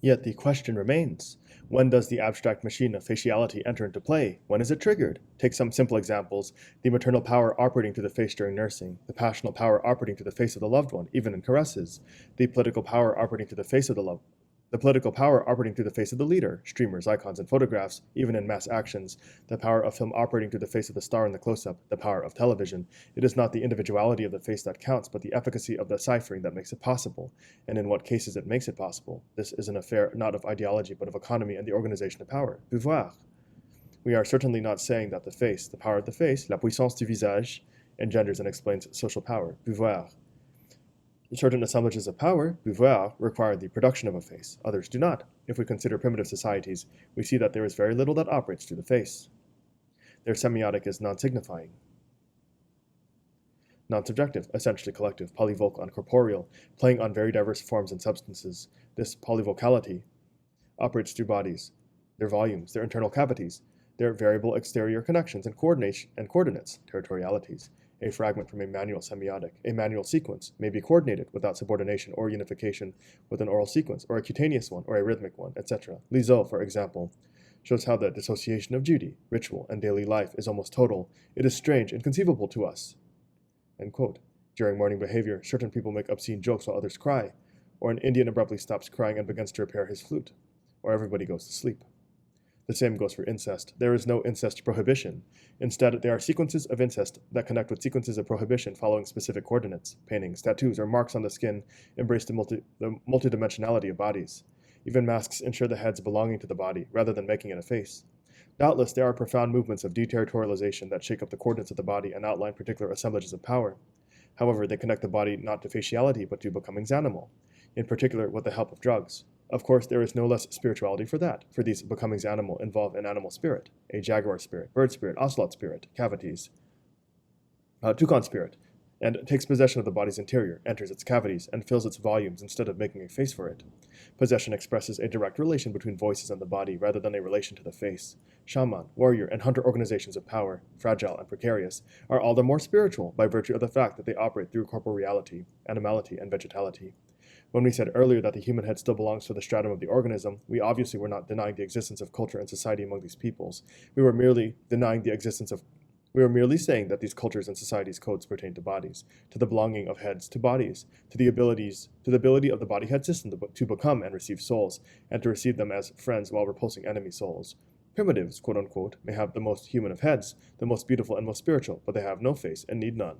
Yet the question remains, when does the abstract machine of faciality enter into play? When is it triggered? Take some simple examples: the maternal power operating through the face during nursing, the passional power operating through the face of the loved one, even in caresses, the political power operating through the face of the political power operating through the face of the leader, streamers, icons, and photographs, even in mass actions, the power of film operating through the face of the star in the close-up, the power of television. It is not the individuality of the face that counts, but the efficacy of the ciphering that makes it possible, and in what cases it makes it possible. This is an affair not of ideology, but of economy and the organization of power. Pouvoir. We are certainly not saying that the face, the power of the face, la puissance du visage, engenders and explains social power. Pouvoir. Certain assemblages of power, pouvoir, require the production of a face. Others do not. If we consider primitive societies, we see that there is very little that operates through the face. Their semiotic is non-signifying, non-subjective, essentially collective, polyvocal, and corporeal, playing on very diverse forms and substances. This polyvocality operates through bodies, their volumes, their internal cavities, their variable exterior connections and coordinates, territorialities. A fragment from a manual semiotic, a manual sequence, may be coordinated without subordination or unification with an oral sequence, or a cutaneous one, or a rhythmic one, etc. Lizo, for example, shows how the dissociation of duty, ritual, and daily life is almost total. It is strange, inconceivable to us. End quote. During morning behavior, certain people make obscene jokes while others cry, or an Indian abruptly stops crying and begins to repair his flute, or everybody goes to sleep. The same goes for incest. There is no incest prohibition. Instead, there are sequences of incest that connect with sequences of prohibition following specific coordinates. Paintings, tattoos, or marks on the skin embrace the multidimensionality of bodies. Even masks ensure the heads belonging to the body, rather than making it a face. Doubtless, there are profound movements of deterritorialization that shake up the coordinates of the body and outline particular assemblages of power. However, they connect the body not to faciality, but to becoming's animal, in particular with the help of drugs. Of course, there is no less spirituality for that, for these becomings animal involve an animal spirit, a jaguar spirit, bird spirit, ocelot spirit, cavities, toucan spirit, and takes possession of the body's interior, enters its cavities, and fills its volumes instead of making a face for it. Possession expresses a direct relation between voices and the body rather than a relation to the face. Shaman, warrior, and hunter organizations of power, fragile and precarious, are all the more spiritual by virtue of the fact that they operate through corporeality, animality, and vegetality. When we said earlier that the human head still belongs to the stratum of the organism, we obviously were not denying the existence of culture and society among these peoples. We were merely saying that these cultures and societies' codes pertain to bodies, to the belonging of heads to bodies, to the ability of the body-head system to become and receive souls, and to receive them as friends while repulsing enemy souls. Primitives, quote unquote, may have the most human of heads, the most beautiful and most spiritual, but they have no face and need none.